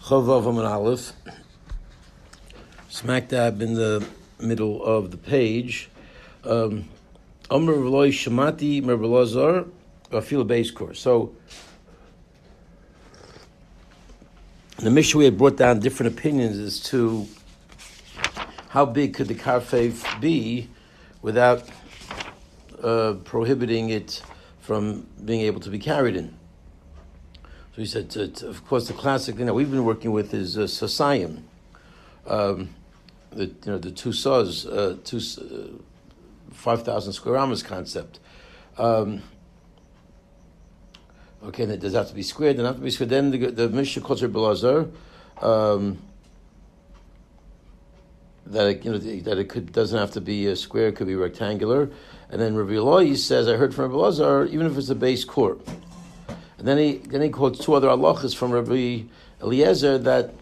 Chavav Amud Aleph, smack dab in the middle of the page. Amr V'loi Shemati Mer Belazar Afil base course. So the Mishnah we had brought down different opinions as to how big could the karfeif be without prohibiting it from being able to be carried in. So he said, of course, the classic thing that we've been working with is sasayim, the two saws, 5,000 square amas concept. Okay, that does have to be squared. Doesn't have to be squared. Then the Mishnah calls it belazar, that it doesn't have to be a square; it could be rectangular. And then Rabbi Eloi says, I heard from Rabbi Elazar, even if it's a base core. And then he quotes two other halachas from Rabbi Eliezer that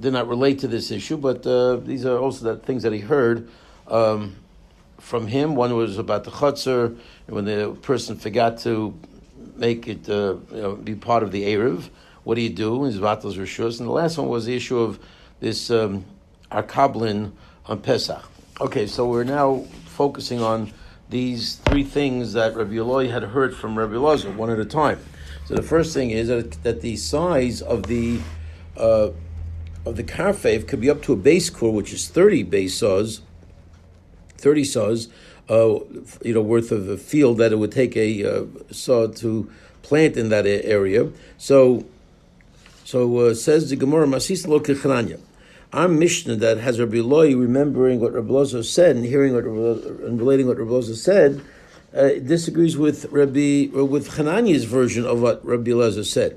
did not relate to this issue, but these are also the things that he heard from him. One was about the chutzner, when the person forgot to make it be part of the Eruv. What do you do? His vatos rishus. And the last one was the issue of this arkablin on Pesach. Okay, so we're now focusing on these three things that Rabbi Eloi had heard from Rabbi Elazar, one at a time. So the first thing is that the size of the karfeif could be up to a base core, which is 30 base saws, 30 saws, worth of a field that it would take a saw to plant in that area. So says the Gemara, Masis lo kechananya. Our Mishnah that has Rabbi Eloi remembering what Rabbi Elazar said and hearing and relating what Rabbi Elazar said, disagrees with Hananiah's version of what Rabbi Elazar said.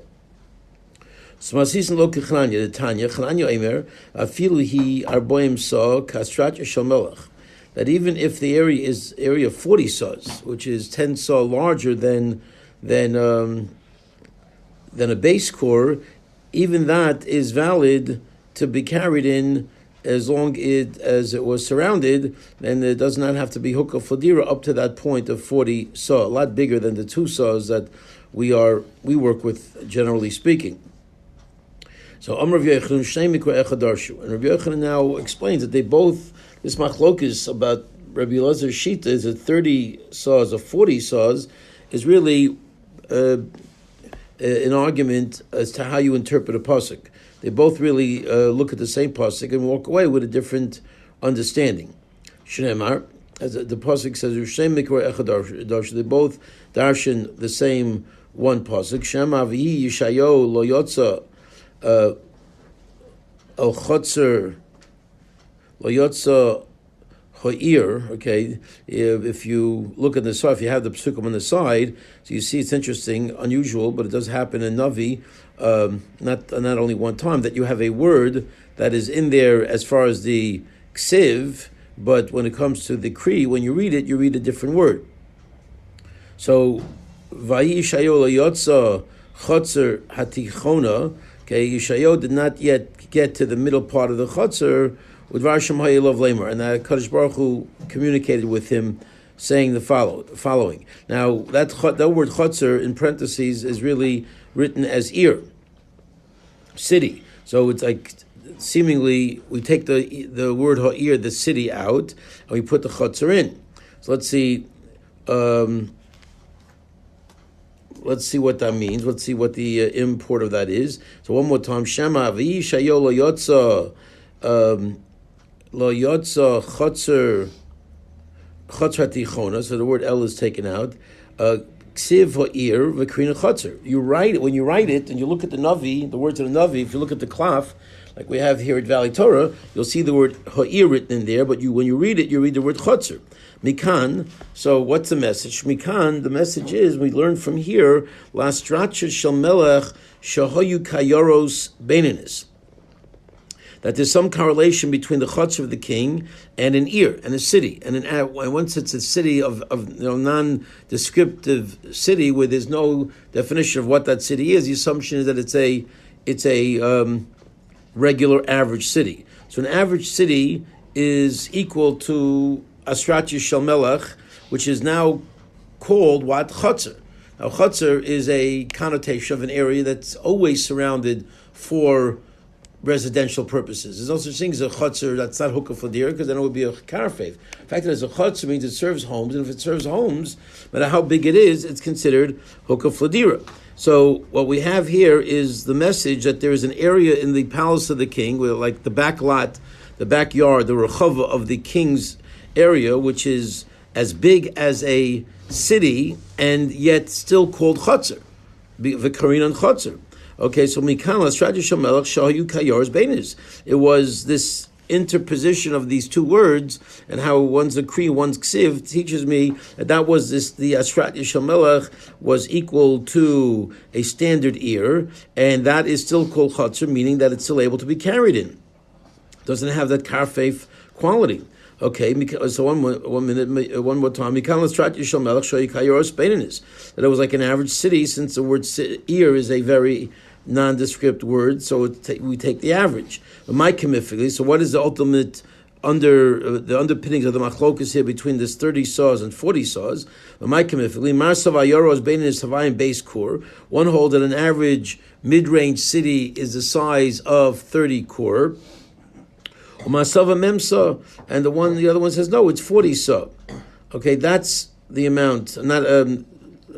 Smasisin lo kechananya, the Tanya, Hananiah Eimer, afilu hi arboim saw kastrat shel melech. That even if the area is area 40 saws, which is 10 saw larger than a base core, even that is valid to be carried in as long as it was surrounded, and it does not have to be hukah fladira up to that point of 40 saw, a lot bigger than the 2 saws that we work with, generally speaking. So Amr Rav Yochanan Shnei Mikra Echad Darshu, and Rabbi Yochanan now explains that they both, this machlokes about Rabbi Elazar's shita is that 30 saws or 40 saws is really an argument as to how you interpret a pasuk. They both really look at the same pasuk and walk away with a different understanding. Shneimar, as the pasuk says, Shem Mikra Echad Darshu. They both darshan the same one pasuk. Shema v'hi Yishayo lo yotza al chotzer lo yotza ha'ir. Okay, if you look at the side, if you have the psukim on the side, so you see it's interesting, unusual, but it does happen in Navi. Not only one time, that you have a word that is in there as far as the ksiv, but when it comes to the kri, when you read a different word. So, Vayi Yishayo Yotza Chotzer Hatichona. Okay, Yishayo did not yet get to the middle part of the Chotzer with Varsham Hayilov Lamer, and that Kadosh Baruch Hu communicated with him, saying the following. Now, that word Chotzer in parentheses is really written as ear, city. So it's like seemingly we take the word ha'ir, the city, out, and we put the chotzer in. So let's see what that means. Let's see what the import of that is. So one more time, Shema v'yishayo lo yotza chotzer tichona. So the word el is taken out. Ksiv ha'ir v'krina chotzer. When you write it, and you look at the Navi, the words of the Navi, if you look at the Klaf, like we have here at Valley Torah, you'll see the word ha'ir written in there, but when you read it, you read the word chotzer. Mikan, so what's the message? Mikan, the message is, we learn from here, Lastracha shel melech shahoyu kayoros beinanis. That there's some correlation between the chotzer of the king and an ear and a city, and once it's a city of non-descriptive city where there's no definition of what that city is, the assumption is that it's a regular average city. So an average city is equal to Asrat Shel Melech, which is now called what? Chotzer. Now chotzer is a connotation of an area that's always surrounded for residential purposes. There's no such thing as a chutzner that's not hookah fladira, because then it would be a karfev. The fact that it's a chutzner means it serves homes, and if it serves homes, no matter how big it is, it's considered hookah fladira. So what we have here is the message that there is an area in the palace of the king, where like the back lot, the backyard, the rechava of the king's area, which is as big as a city and yet still called chutzner, v'karinan chutzner. Okay, so Mikan Strategy Melech Shahu Kayar's Bainis. It was this interposition of these two words, and how one's a Kri, one's Ksiv, teaches me that was this, the Strategy Melech was equal to a standard ear, and that is still called Chatzar, meaning that it's still able to be carried in. Doesn't have that karfeif quality. Okay, so one more time. That it was like an average city, since the word ear is a very nondescript word, so we take the average. But my commifically, so what is the ultimate the underpinnings of the machlokas here between this 30 saws and 40 saws? But my commifically, Mar Savayoros Bainis Havayan base core. One holds that an average mid-range city is the size of 30 core. Umasava Memsa, and the other one says no, it's 40 saw. Okay, that's the amount. Not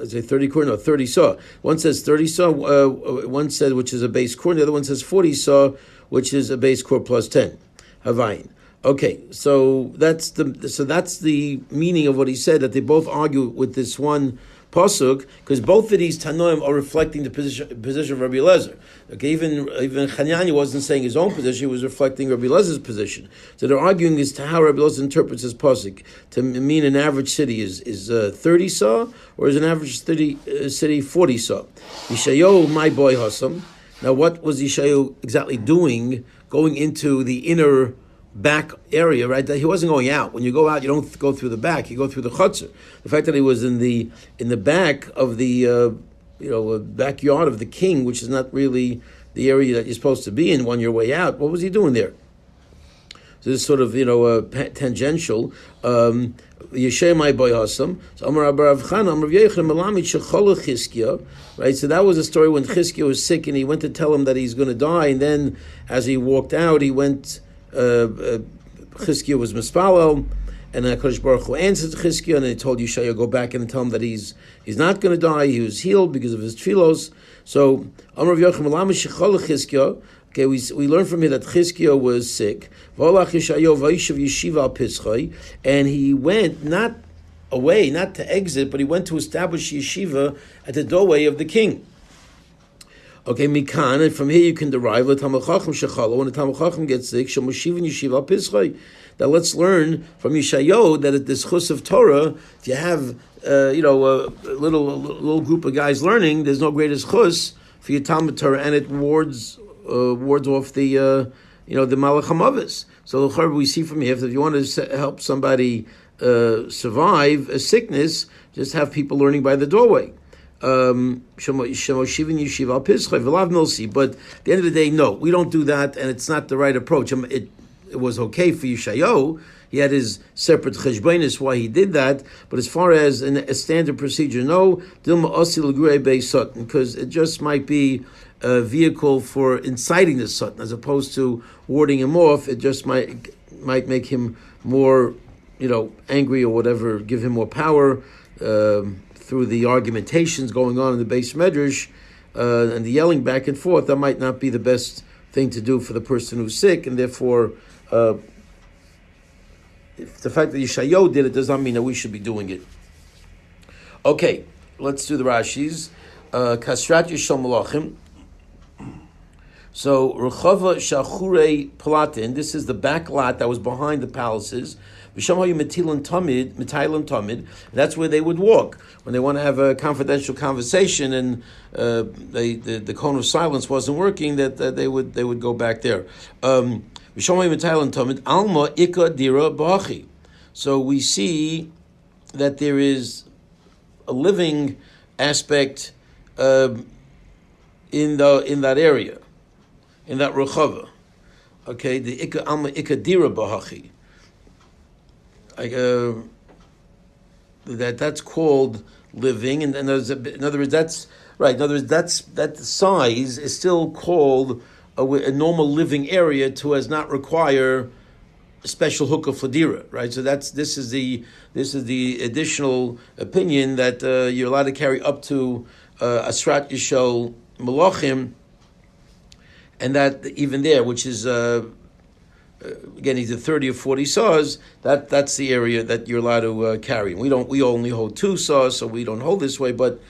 I say 30 core, no, 30 saw. One says 30 saw, one said which is a base core, and the other one says 40 saw, which is a base core plus 10. Havayin. Okay, so that's the meaning of what he said, that they both argue with this one pasuk, because both of these Tanoim are reflecting the position of Rabbi Eliezer. Okay, even Chananya wasn't saying his own position; he was reflecting Rabbi Eliezer position. So they're arguing as to how Rabbi Eliezer interprets his pasuk to mean an average city is 30 saw, or is an average city 40 saw. Yishayo, my boy Hassam. Now, what was Yishayo exactly doing, going into the inner back area, right? That he wasn't going out. When you go out, you don't go through the back; you go through the chutzner. The fact that he was in the back of the backyard of the king, which is not really the area that you're supposed to be in on your way out. What was he doing there? So this is sort of tangential. Yeshemai boy Hasam. So Amar Rav Chana, Amar Yechon Malamid Shecholach Chizkiah. Right. So that was a story when Chizkiah was sick, and he went to tell him that he's going to die, and then as he walked out, he went. Chizkiah was mispalel, and HaKadosh Baruch Hu answered Chizkiah, and he told Yeshaya, go back and tell him that he's not going to die. He was healed because of his tefillos. So Amar Yochem Lama Shechol Chizkiah. Okay, we learn from here that Chizkiah was sick. V'olach Yeshayo v'yishav yeshiva al Pischai, and he went not away, not to exit, but he went to establish yeshiva at the doorway of the king. Okay, mikan, and from here you can derive when the Talmid Chacham gets sick, yeshiva pischai. That let's learn from Yeshayo that at this chus of Torah, if you have a little group of guys learning, there's no greatest chus for your Talmud Torah, and it wards off the Malach HaMavis. So we see from here, if you want to help somebody survive a sickness, just have people learning by the doorway. But at the end of the day, no, we don't do that, and it's not the right approach. It was okay for Yeshayo. He had his separate cheshbonis why he did that, but as far as a standard procedure, no, because it just might be a vehicle for inciting the sutton as opposed to warding him off. It just might make him more, angry or whatever, give him more power. Through the argumentations going on in the base medrash and the yelling back and forth, that might not be the best thing to do for the person who's sick, and therefore, if the fact that Yeshayo did it does not mean that we should be doing it. Okay, let's do the Rashis. Kasrat Yishal Malachim. So Rechava Shachure Platin. This is the back lot that was behind the palaces. Tamid. That's where they would walk when they want to have a confidential conversation, and the cone of silence wasn't working. That they would go back there. Tamid Alma Ika Dira Bachi. So we see that there is a living aspect in that area, in that rechava. Okay, the Ika Alma Ika Dira Bachi. That's called living, and in other words, that's right. In other words, that size is still called a normal living area to as not require a special hookah fladira, right? So this is the additional opinion that you're allowed to carry up to Asrat Yishol Malachim, and that even there, which is again either 30 or 40 saws, that's the area that you're allowed to carry. We only hold 2 saws, so we don't hold this way, but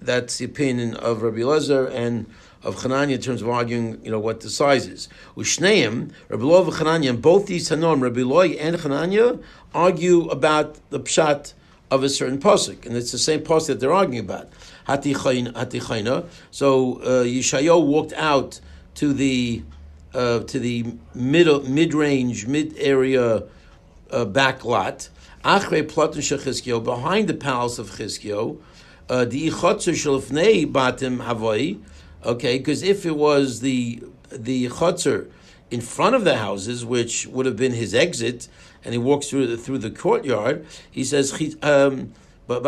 that's the opinion of Rabbi Elazar and of Chananya in terms of arguing, what the size is. Ushneim, Rabbi Lo and Chananya, and both these Tanoim, Rabbi Lo and Chananya, argue about the pshat of a certain pasuk, and it's the same pasuk that they're arguing about. Hatichayna. So Yeshayahu walked out to the mid-range, mid-area back lot. Achrei Platon Shechizkiyo, behind the palace of Chizkiyo, the Ichotzer Shalfnei Batim Havoi. Okay, because if it was the chotzer in front of the houses, which would have been his exit, and he walks through the courtyard, he says, you wouldn't have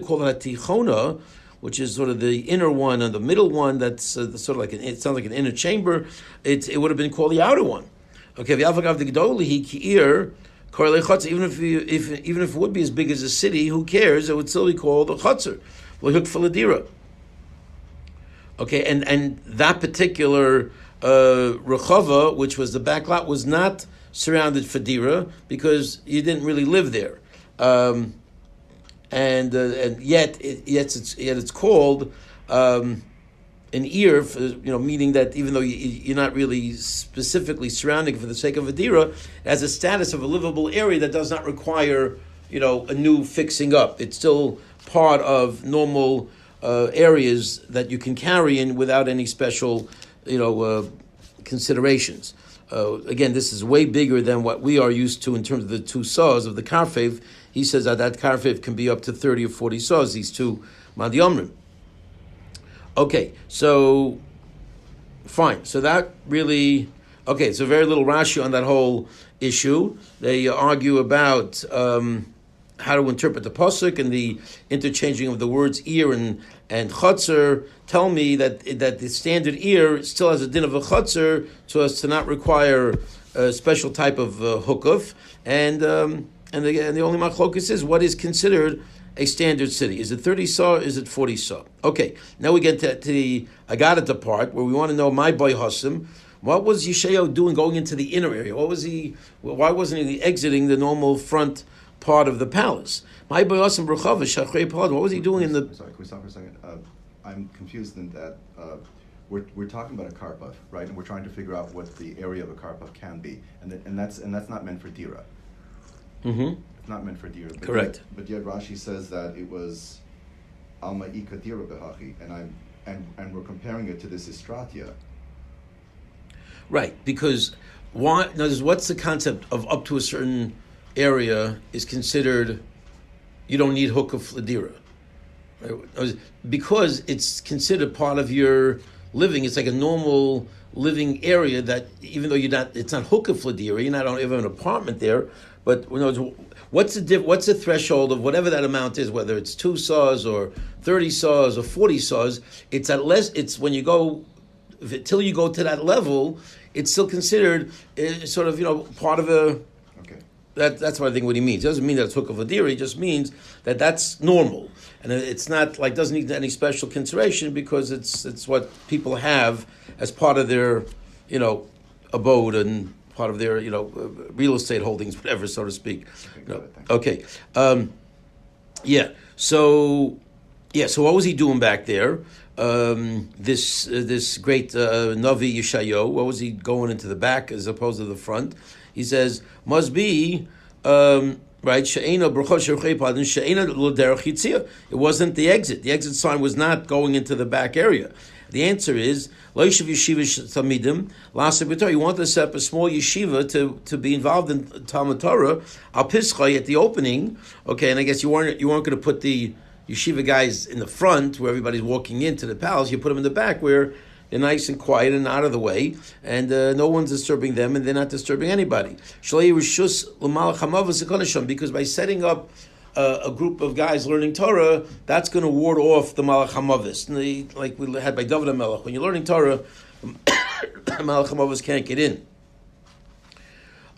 called it a tichona, which is sort of the inner one and the middle one. That's sort of like it sounds like an inner chamber. It would have been called the outer one. Okay, even if it would be as big as a city, who cares? It would still be called a chotzer. Okay, and that particular rechava, which was the back lot, was not surrounded for dira because you didn't really live there, and yet it's called an ear, for, meaning that even though you're not really specifically surrounding for the sake of a dira, it has a status of a livable area that does not require a new fixing up. It's still part of normal areas that you can carry in without any special, considerations. Again, this is way bigger than what we are used to in terms of the 2 saws of the karfev. He says that karfev can be up to 30 or 40 saws, these 2 madiyomrim. Okay, so fine. So that really, so very little Rashi on that whole issue. They argue about how to interpret the pasuk and the interchanging of the words ear and chotzer. Tell me that the standard ear still has a din of a chotzer, so as to not require a special type of hukuf. And the only machlokus is what is considered a standard city. Is it 30 saw? Is it 40 saw? Okay, now we get to the Agadata part where we want to know my boy Hasim. What was Yeshayahu doing going into the inner area? Why wasn't he exiting the normal front part of the palace? What was he doing in the... Sorry, can we stop for a second? I'm confused in that we're talking about a karpov, right? And we're trying to figure out what the area of a karpov can be, and that's not meant for dira. Mm-hmm. It's not meant for dira. Correct. But yet Rashi says that it was alma ika dira behachi, and we're comparing it to this istratia. Right, because what's the concept of up to a certain area is considered, you don't need hook of fladira, right? Because it's considered part of your living. It's like a normal living area that even though it's not hook of fladira, you're not even an apartment there, but what's the threshold of whatever that amount is, whether it's 2 saws or 30 saws or 40 saws, it's when you go, till you go to that level, it's still considered sort of, part of a... That's what I think what he means. It doesn't mean that it's hook of a deer. It just means that that's normal, and it's not like doesn't need any special consideration because it's what people have as part of their abode and part of their real estate holdings, whatever, so to speak. Okay. So what was he doing back there? This great Navi Yeshayahu, what was he going into the back as opposed to the front? He says, must be, right, it wasn't the exit. The exit sign was not going into the back area. The answer is, you want to set up a small yeshiva to be involved in Talmud Torah, al pischai at the opening, okay, and I guess you weren't going to put the yeshiva guys in the front where everybody's walking into the palace. You put them in the back where they're nice and quiet and out of the way, and no one's disturbing them, and they're not disturbing anybody. Because by setting up a group of guys learning Torah, that's going to ward off the Malach HaMavis. Like we had by David HaMelech. When you're learning Torah, Malach HaMavis can't get in.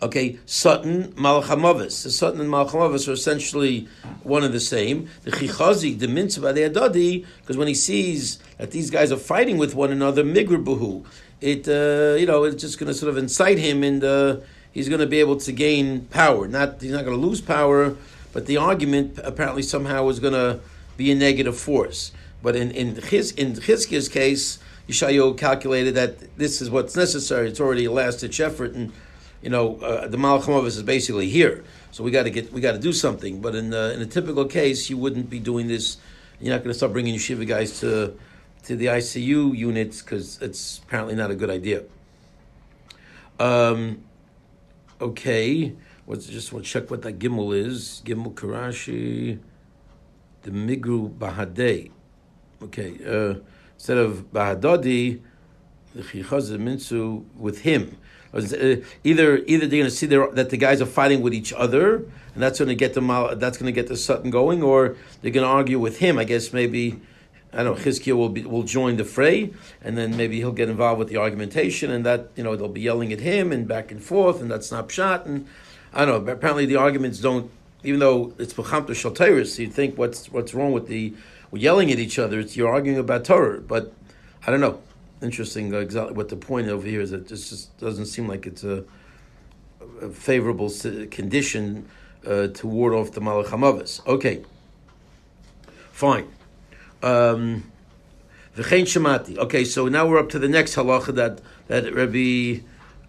Okay, Sutton, Malach HaMavis. The Sutton and Malach HaMavis are essentially one and the same. The Chichazi, the Mitzvah, the Adadi, because when he sees that these guys are fighting with one another, Migr Buhu, it's just going to sort of incite him, and he's going to be able to gain power. He's not going to lose power, but the argument apparently somehow is going to be a negative force. But in Chizkiah's case, Yeshayahu calculated that this is what's necessary. It's already a last-ditch effort, and the Malach HaMavis is basically here. So we got to do something. But in a typical case, you wouldn't be doing this. You're not going to start bringing yeshiva guys to the ICU units, because it's apparently not a good idea. Okay, just want to check what that Gimel is. Gimel Karashi, the Migru Bahadei. Okay, instead of Bahadodi, the Chichaz Minsu with him. Either they're going to see that the guys are fighting with each other, and that's going to get the Sutton going, or they're going to argue with him. I guess maybe, I don't know, Chizkiah will join the fray, and then maybe he'll get involved with the argumentation, and that they'll be yelling at him and back and forth, and that's not pshat. And I don't know. But apparently the arguments don't, even though it's b'chamta shel Torah, so you think what's wrong with yelling at each other? You're arguing about Torah, but I don't know. Interesting. Exactly what the point over here is. It just doesn't seem like it's a favorable condition to ward off the Malach HaMavis. Okay, fine. V'chein shemati. Okay, so now we're up to the next halacha that Rabbi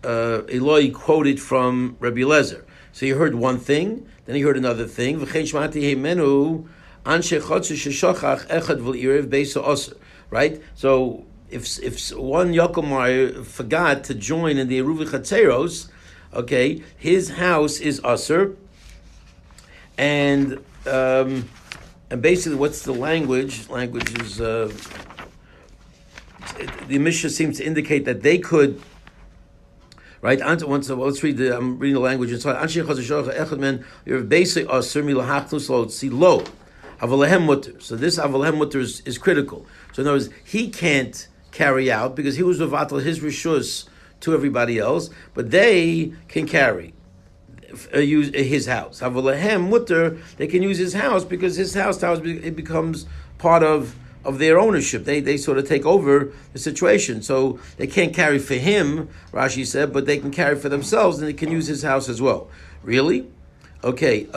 Eloi quoted from Rabbi Eliezer. So you heard one thing, then you heard another thing. V'chein shemati heimenu anshe chotzer sheshachach echad v'lirev beisa oser. Right. So if one Yokomar forgot to join in the Eruvin Chatzeros, okay, his house is aser, and basically, what's the language? Language is the Mishnah seems to indicate that they could. Right. Let's read I'm reading the language inside. So this avalehem mutter is critical. So in other words, he can't carry out because he was mevatel his rishus to everybody else, but they can carry. Use his house. Havalahem mutter, they can use his house because his house it becomes part of their ownership. They sort of take over the situation. So they can't carry for him, Rashi said, but they can carry for themselves, and they can use his house as well. Really? Okay.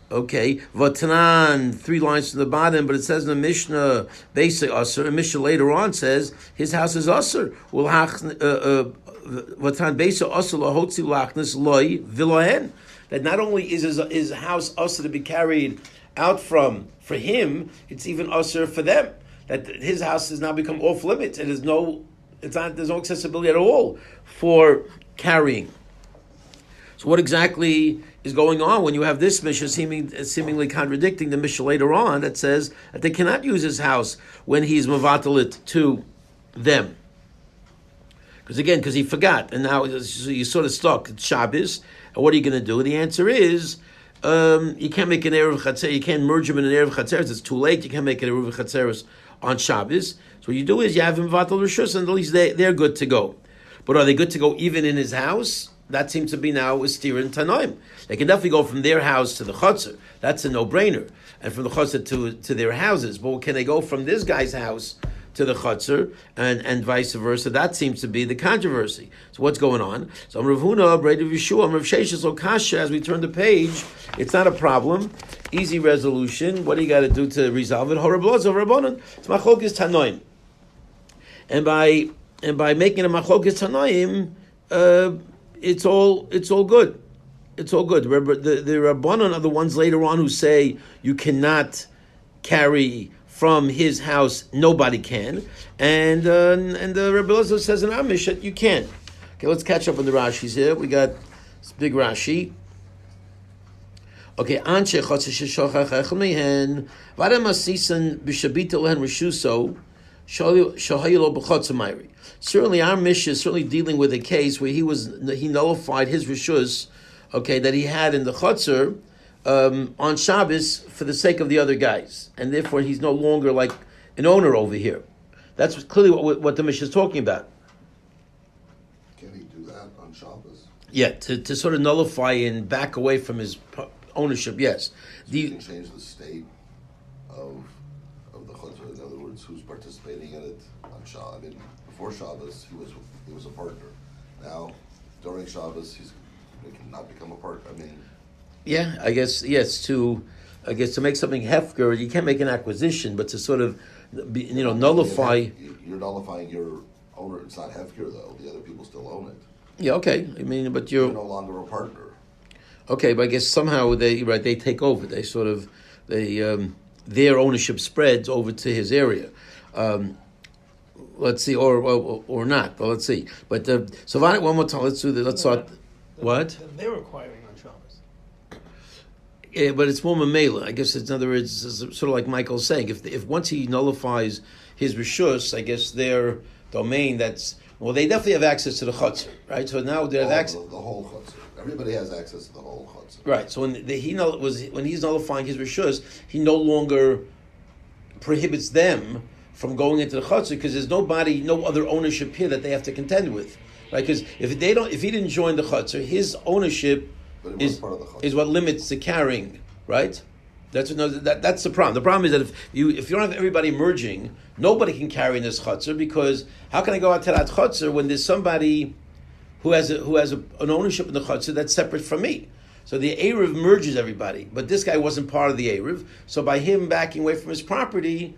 Okay, Vatanan, 3 lines from the bottom, but it says in the Mishnah, basic Asr, and Mishnah later on says his house is Asr. Vatan basic Asr lahotzi lachnis loy vilohen. That not only is his house Asr to be carried out for him, it's even Asr for them. That his house has now become off limits. There's no accessibility at all for carrying. So what exactly is going on when you have this Mishnah seemingly contradicting the Mishnah later on that says that they cannot use his house when he's mevatel it to them? Because he forgot, and now you're sort of stuck. It's Shabbos, and what are you going to do? The answer is you can't make an Erev Chatzer. You can't merge them in an Erev Chatzeres. It's too late. You can't make an Erev Chatzeres on Shabbos. So what you do is you have him mevatel rishus, and at least they're good to go. But are they good to go even in his house? That seems to be now a steer in Tanoim. They can definitely go from their house to the Chotzer. That's a no-brainer. And from the Chotzer to their houses. But can they go from this guy's house to the Chotzer and vice versa? That seems to be the controversy. So what's going on? So Rav Huna, Rav Yeshua, Rav Sheshes, Okasha, as we turn the page, it's not a problem. Easy resolution. What do you got to do to resolve it? Horabloz of Rabbanon. It's Machlokes Tanoim. And by making a Machlokes Tanoim, it's all good. It's all good. The Rabbanon are the ones later on who say you cannot carry from his house. Nobody can, and the Rebbe Elazar says in our Mishnah you can. Okay, let's catch up on the Rashis here. We got this big Rashi. Okay, Anshe Chotzer Sheshachach Echad Mehen Vadam Asisan B'Shabita Lehen Rishuso Shahayilo B'Chotzer Mayri. Certainly, our Mishnah is certainly dealing with a case where he nullified his rishus, okay, that he had in the Chotzer, on Shabbos for the sake of the other guys, and therefore he's no longer like an owner over here. That's clearly what the Mishnah is talking about. Can he do that on Shabbos? Yeah, to sort of nullify and back away from his ownership. Yes, So you can change the state of the chutzner. In other words, who's participating in it on Shabbos. I mean, before Shabbos, he was a partner. Now, during Shabbos, he cannot become a partner. I mean, yeah, I guess yes. To make something hefker, you can't make an acquisition, but to sort of nullify. You're nullifying your owner. It's not hefker though. The other people still own it. Yeah, okay. I mean, but You're no longer a partner. Okay, but I guess somehow they take over. They sort of their ownership spreads over to his area. Let's see, or not. But let's see. But so one more time. Let's do that. Let's start. What? They're requiring on Shabbos. Yeah, but it's more mamela. I guess it's, in other words, it's sort of like Michael's saying. If once he nullifies his rishus, I guess their domain. They definitely have access to the chutzner, right? So now they have access. The whole chutzner. Everybody has access to the whole chutzner. Right. So when he's nullifying his rishus, he no longer prohibits them from going into the chutzner because there's no other ownership here that they have to contend with, right? Because if he didn't join the chutzner, his ownership is what limits the carrying, right? That's the problem. The problem is that if you don't have everybody merging, nobody can carry in this chutzner because how can I go out to that chutzner when there's somebody who has an ownership in the chutzner that's separate from me? So the Eruv merges everybody, but this guy wasn't part of the Eruv. So by him backing away from his property,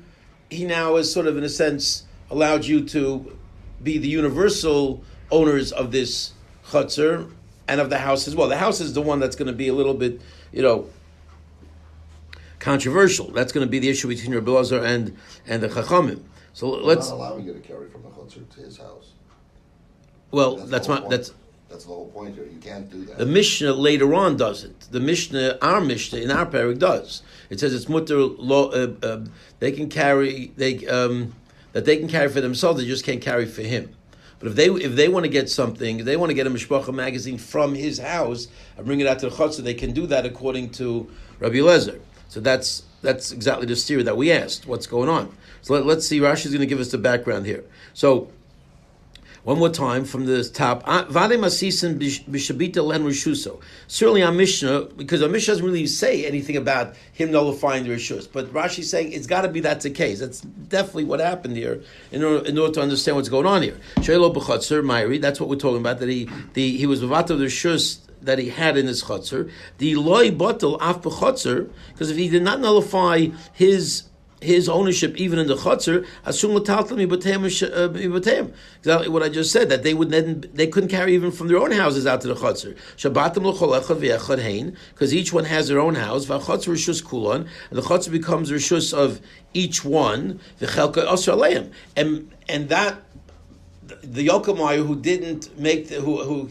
he now is sort of, in a sense, allowed you to be the universal owners of this chutzner and of the house as well. The house is the one that's going to be a little bit, controversial. That's going to be the issue between Rabbi Elazar and the Chachamim. So let's not allowing you to carry from the chutzner to his house. Well, that's the whole point here. You can't do that. The Mishnah later on doesn't. The Mishnah, our Mishnah in our parak does. It says it's mutter they can carry that they can carry for themselves. They just can't carry for him. But if they want to get something, if they want to get a Mishpacha magazine from his house and bring it out to the chutzner, they can do that according to Rabbi Elazar. So that's exactly the theory that we asked. What's going on? So let's see. Rashi's going to give us the background here. So one more time from the top. Certainly our Mishnah, because our Mishnah doesn't really say anything about him nullifying the Rishus, but Rashi's saying it's got to be that's the case. That's definitely what happened here in order to understand what's going on here. That's what we're talking about, that he was Vavat of the Rishus that he had in his chutzner. The loy batal af b'chutzner, because if he did not nullify his ownership even in the chutzner, assume exactly what I just said, that they couldn't carry even from their own houses out to the chutzner. Shabbatim l'chol echad v'echad hein, because each one has their own house. V'chutzner rishus kulon, and the chutzner becomes rishus of each one. V'chelka asher aleim, and that. The Yokomayu who didn't make who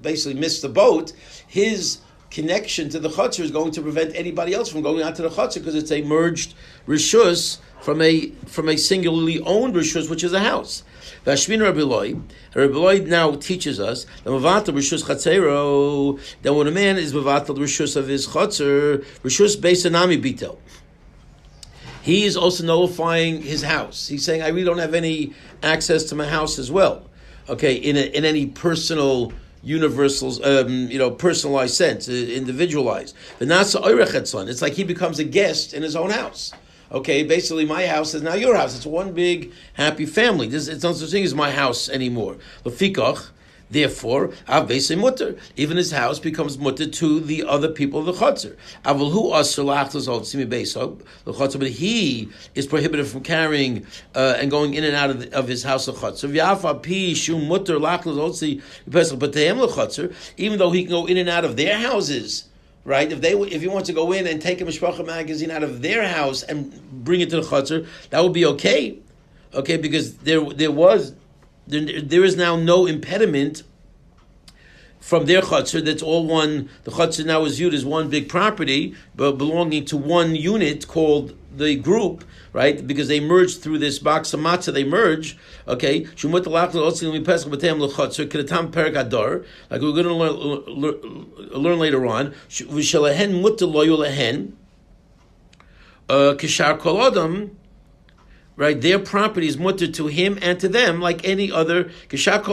basically missed the boat, his connection to the chutzner is going to prevent anybody else from going out to the chutzner because it's a merged rishus from a singularly owned rishus, which is a house. Vashmin Rabbi Loi now teaches us that mavatal rishus chatzero, that when a man is mavatal rishus of his chutzner, rishus based on nami bitel, he is also nullifying his house. He's saying, I really don't have any access to my house as well. Okay, in any personal, universal, personalized sense, individualized. The nasa oirechetzon. It's like he becomes a guest in his own house. Okay, basically my house is now your house. It's one big happy family. It's not such thing as my house anymore. Lefikach. Therefore, Avesei mutter, even his house becomes mutter to the other people of the chutzner. Avulhu asur lachtos al tzimi beisog the chutzner, but he is prohibited from carrying and going in and out of his house of chutzner. V'yafa pi shu mutter lachtos al tzimi beisog b'teim lechutzner, even though he can go in and out of their houses. Right? If he wants to go in and take a Mishpacha magazine out of their house and bring it to the chutzner, that would be okay. Okay, because there is now no impediment from their chutzner, that's all one. The chutzner now is viewed as one big property, but belonging to one unit called the group, right? Because they merged through this box of matzah. They merge, okay. Like we're going to learn later on. Kishar kol adam. Right, their property is mutter to him and to them like any other. Like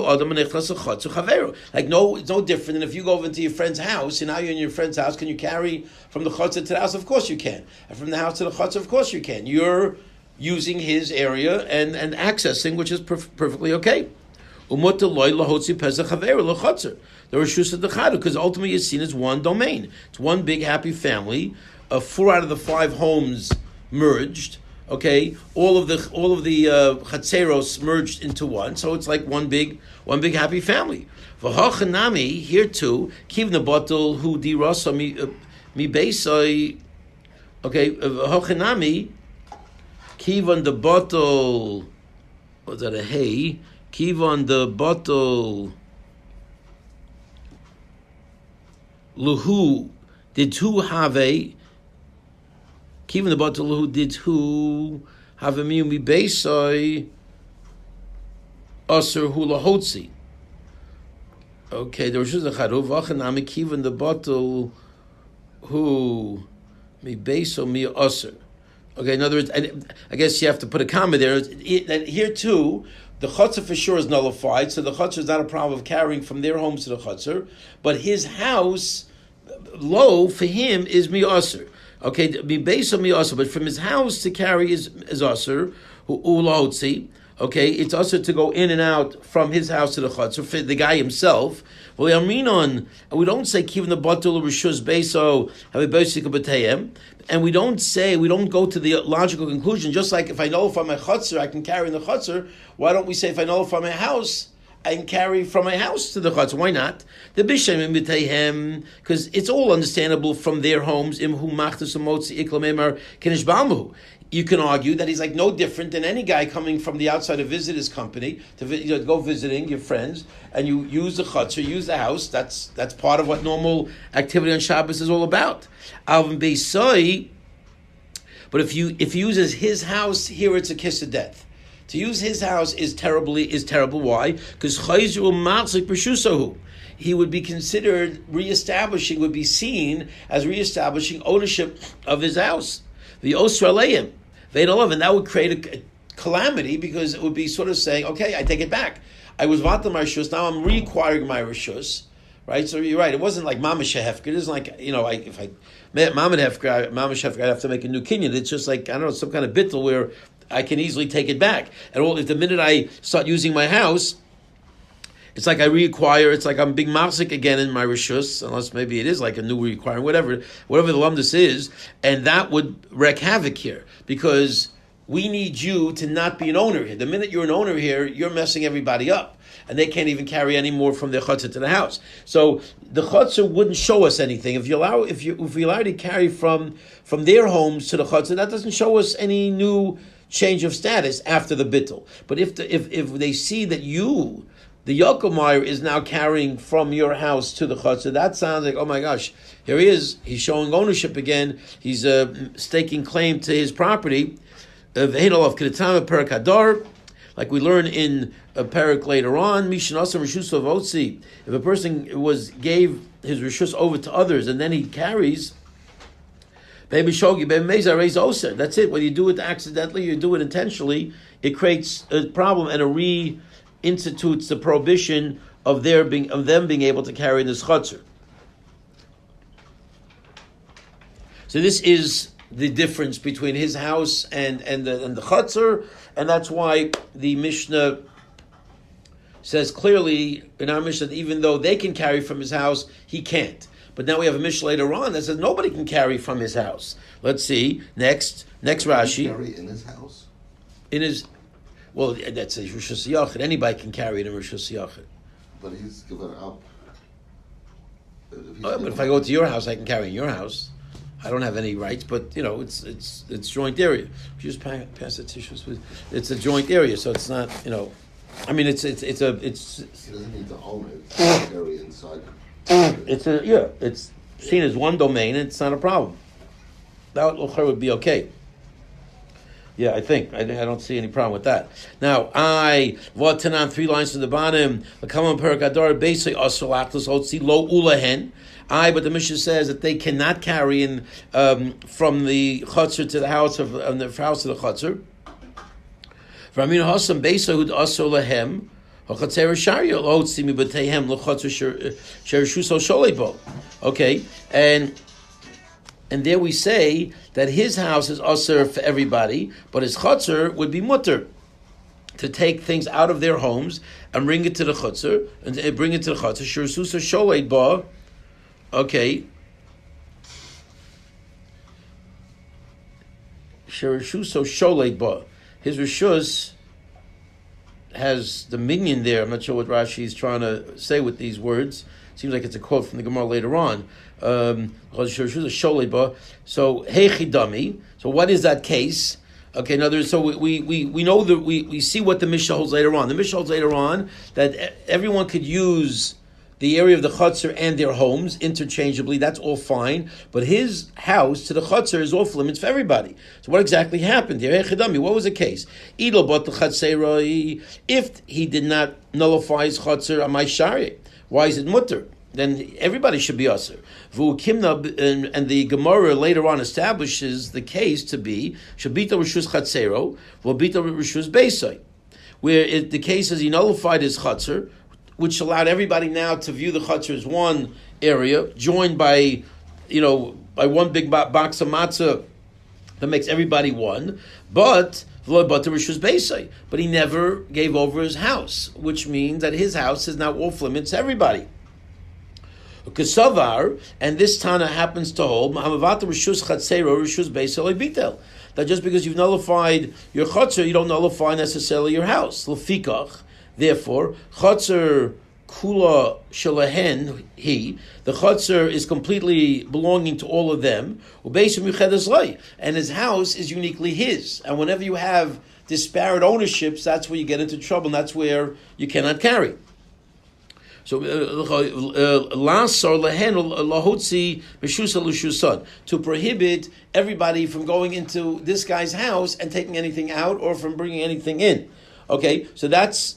no, it's no different than if you go over into your friend's house and now you're in your friend's house. Can you carry from the chutzah to the house? Of course you can. And from the house to the chutzah, of course you can. You're using his area and accessing, which is perfectly okay. Because ultimately it's seen as one domain. It's one big happy family. 4 out of the 5 homes merged. Okay, all of the chatzeros merged into one, so it's like one big happy family. V'hachanami here too, kivna bottle hu di rasa mi beisai. Okay, v'hachanami kivan the bottle. Was that a hey? Kivan the bottle. Luhu did who have a. Even the bottle who did who have a miumi beisai aser hula hotzi. Okay, there was just a charuv achanami even the bottle who mi beiso mi aser. Okay, in other words, I guess you have to put a comma there. Here too, the chutzah for sure is nullified, so the chutzah is not a problem of carrying from their homes to the chutzah, but his house, low for him is mi aser. Okay, be based on me also, but from his house to carry is usher, ulahotzi. Okay, it's usher to go in and out from his house to the chutzner for the guy himself. Well, Yaminon, we don't say kivin the batul rishus beso have a basic b'tayim, and we don't go to the logical conclusion. Just like if I nullify my chutzner, I can carry in the chutzner. Why don't we say if I nullify my house, I can carry from my house to the chutzner? Why not? The bishem b'tayim, because it's all understandable from their homes. Imhu machtas amotzi iklamemar kenish balmu. You can argue that he's like no different than any guy coming from the outside to visit his company, to go visiting your friends, and you use the chutzner, use the house. That's part of what normal activity on Shabbos is all about. Alvin beisai, but if he uses his house, here it's a kiss of death. To use his house is terrible. Why? Because he would be considered reestablishing, would be seen as reestablishing ownership of his house. The Osraleim, and that would create a calamity because it would be sort of saying, okay, I take it back. I was vatam my rishus, now I'm reacquiring my rishus, right? So you're right. It wasn't like mamash hefker. It isn't like if I met mamash hefker, I'd have to make a new kinyan. It's just like some kind of bittul where I can easily take it back. And if the minute I start using my house, it's like I reacquire. It's like I'm being machzik again in my rishus, unless maybe it is like a new reacquiring, whatever the lumdus is, and that would wreak havoc here because we need you to not be an owner here. The minute you're an owner here, you're messing everybody up, and they can't even carry any more from their chutzah to the house. So the chutzah wouldn't show us anything. If we allow to carry from their homes to the chutzah, that doesn't show us any new change of status after the bittul. But if they see that you, the Yokomeyer, is now carrying from your house to the chutzah, that sounds like, oh my gosh, here he is. He's showing ownership again. He's staking claim to his property. Like we learn in a parak later on, if a person gave his rishus over to others and then he carries, that's it. When you do it accidentally, you do it intentionally, it creates a problem and reinstitutes the prohibition of them being able to carry in this chutzner. So this is the difference between his house and the chutzner, and that's why the Mishnah says clearly in our Mishnah that even though they can carry from his house, he can't. But now we have a Mishnah later on that says nobody can carry from his house. Let's see. Next Rashi. Carry in his house? That's a Rishus Yachid. Anybody can carry in a Rishus Yachid. But he's given up. But if I go to your house, I can carry in your house. I don't have any rights, but it's joint area. Just pass the tissues. It's a joint area, so it's not I mean, it's He doesn't need to own it. It's an area inside. it's seen as one domain, and it's not a problem. That would be okay. Yeah, I think. I don't see any problem with that. Now, Vatanan, 3 lines to the bottom. The Kalam Perakadar, basically, Asolaklis, Otsi, Lo Ulahen. But the Mishnah says that they cannot carry in from the chutzner to the house of the house of the chutzner. Ramin Hasam Beisahud Asolahem, Hachatzer Sharia, Otsi mi Batehem, Lochatzer Sherishuso Sholebo. Okay, and there we say that his house is usher for everybody, but his chutzner would be mutter to take things out of their homes and bring it to the chutzner and bring it to the chutzner. Shirsusa sholed ba. Okay. Shirsuso sholed ba. His rishus has dominion there. I'm not sure what Rashi is trying to say with these words. Seems like it's a quote from the Gemara later on. So heichidami. So what is that case? Okay, in other words, so we know that we see what the Mishnah holds later on. The Mishnah holds later on that everyone could use the area of the chutzner and their homes interchangeably. That's all fine, but his house to the chutzner is off limits for everybody. So what exactly happened here? Heichidami. What was the case? If he did not nullify his chutzner, amai shari. Why is it mutter? Then everybody should be usher. And the Gemara later on establishes the case to be Shabita Rishus Chatzero, Vobita Rishus Beisai, where the case is he nullified his Chatzer, which allowed everybody now to view the Chatzer as one area, joined by one big box of matzah that makes everybody one, but he never gave over his house, which means that his house is now off limits to everybody. Kesavar, and this Tana happens to hold that just because you've nullified your chutzner, you don't nullify necessarily your house. Lefikach, therefore, chutzner kula shalahen the chutzner is completely belonging to all of them, and his house is uniquely his. And whenever you have disparate ownerships, that's where you get into trouble, and that's where you cannot carry. So, to prohibit everybody from going into this guy's house and taking anything out or from bringing anything in. Okay, so that's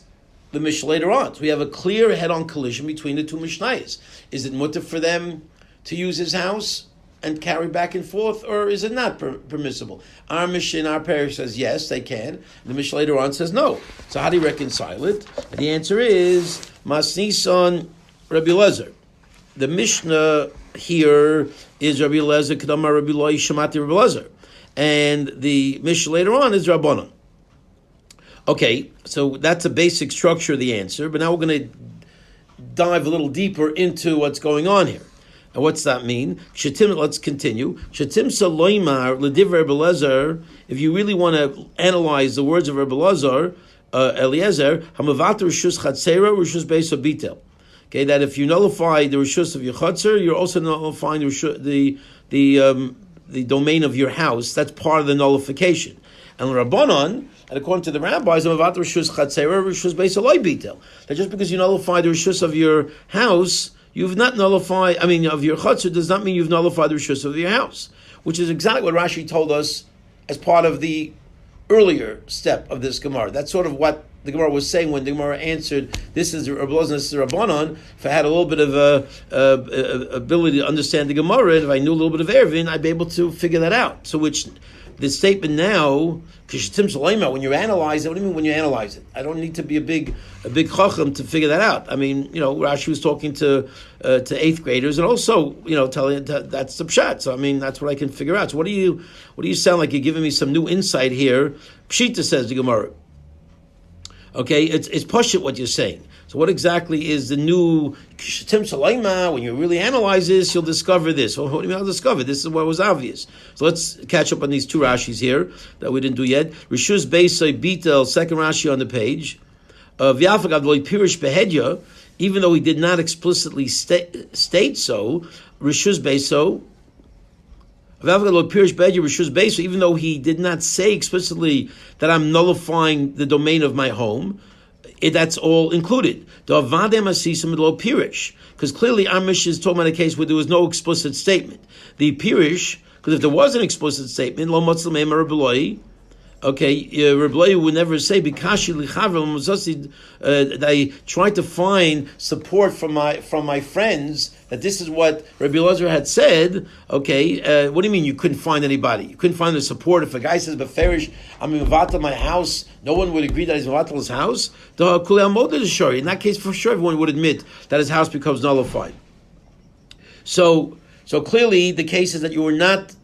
the Mishnah later on. So we have a clear head-on collision between the two Mishnayos. Is it mutter for them to use his house and carry back and forth, or is it not permissible? Our Mishnah, our parish says yes, they can. The Mishnah later on says no. So how do you reconcile it? The answer is Masnison Rabbi Lezer. The Mishnah here is Rabbi Lezer Kedama Rabbi Loi Shamati Rabbi Lezer, and the Mishnah later on is Rabbanon. Okay, so that's a basic structure of the answer, but now we're going to dive a little deeper into what's going on here. And what's that mean? Let's continue. If you really want to analyze the words of Rabbi Eliezer, okay, that if you nullify the rishus of your chutzner, you're also nullifying the domain of your house. That's part of the nullification. And Rabbanon, and according to the rabbis, that just because you nullify the rishus of your house, you've not nullified, of your chutzner, does not mean you've nullified the rishus of your house, which is exactly what Rashi told us as part of the earlier step of this Gemara. That's sort of what the Gemara was saying when the Gemara answered, this is Rabbi Elazar, this is Rabbanon. If I had a little bit of ability to understand the Gemara, if I knew a little bit of Eruvin, I'd be able to figure that out. So which, the statement now, when you analyze it, what do you mean when you analyze it? I don't need to be a big chacham to figure that out. Rashi was talking to 8th graders and also, telling that's the pshat. So that's what I can figure out. So what do you sound like you're giving me some new insight here? Pshita, says the Gemara. Okay, it's pashut what you're saying. So what exactly is the new Tim Salaima? When you really analyze this, you'll discover this. What do you mean I'll discover? This is what was obvious. So let's catch up on these two Rashis here that we didn't do yet. Rishus Beisai Bitel, second Rashi on the page. V'yafagav loy pirish behedya, even though he did not explicitly state so, Rishus Beiso, even though he did not say explicitly that I'm nullifying the domain of my home, that's all included. Because clearly our Mishnah is talking about a case where there was no explicit statement. The Pirish, because if there was an explicit statement, lo motzlam ema Rabbi, okay, Rabbi would never say Bikashi lichaver I tried to find support from my friends that this is what Rabbi Elazar had said. Okay, what do you mean you couldn't find anybody? You couldn't find the support if a guy says Beferish, I'm mevatel my house. No one would agree that he's mevatel his house. In that case, for sure, everyone would admit that his house becomes nullified. So clearly, the case is that you were not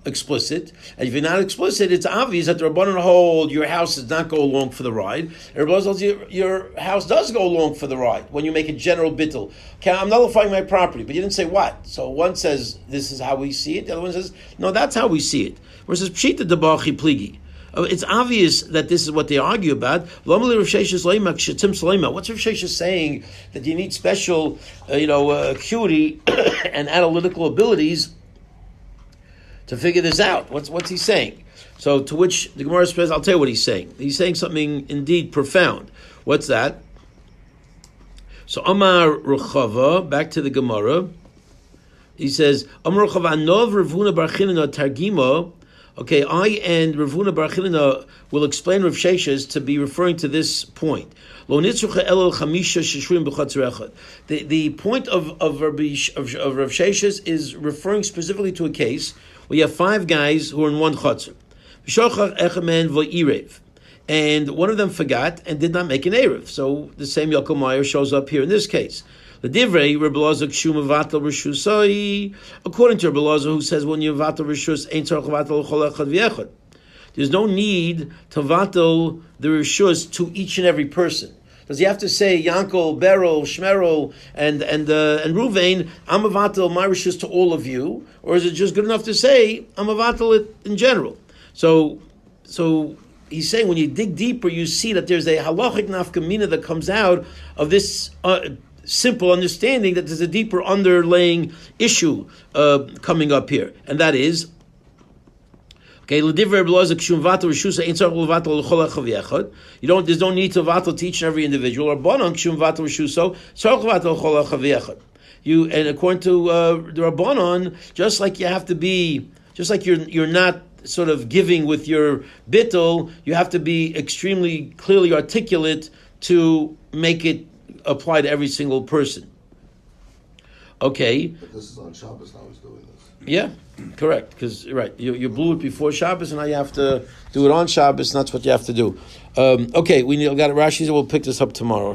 explicit, and if you're not explicit, it's obvious that the Rabbanan hold your house does not go along for the ride. And Rabbanan holds your house does go along for the ride when you make a general bittul. Okay, I'm nullifying my property, but you didn't say what. So one says this is how we see it. The other one says no, that's how we see it. Versus pshita debachi pligi. It's obvious that this is what they argue about. What's Rav Sheshes saying that you need special, acuity and analytical abilities to figure this out? What's he saying? So to which the Gemara says, I'll tell you what he's saying. He's saying something indeed profound. What's that? So Amar Ruchava, back to the Gemara. He says, Amar Ruchava, Anov Ravuna Bar Chinina Targima. Okay, I and Ravuna Bar Chinina will explain Rav Sheshes to be referring to this point. The point of Rav Sheshes is referring specifically to a case where you have 5 guys who are in one chutzner. And one of them forgot and did not make an Erev. So the same Yaakov Meyer shows up here in this case. According to Rabbi Elazar, who says when you vatal rishus, ain't tzarich vatal l'chol echad v'echad. There's no need to vatal the rishus to each and every person. Does he have to say Yankel, Beryl, Shmerel, and Ruvain, I'm a vatal my rishus to all of you, or is it just good enough to say I'm a vatal it in general? So he's saying when you dig deeper, you see that there's a halachic nafkamina that comes out of this simple understanding that there's a deeper underlying issue coming up here, and that is okay. There's no need to vatal to each and every individual. You and according to the Rabbanon, just like you have to be, just like you're not sort of giving with your bittul, you have to be extremely clearly articulate to make it apply to every single person. Okay. But this is on Shabbos now he's doing this. Yeah, correct. Because right, you blew it before Shabbos, and now you have to do it on Shabbos, and that's what you have to do. Okay, we got it. Rashi said we'll pick this up tomorrow.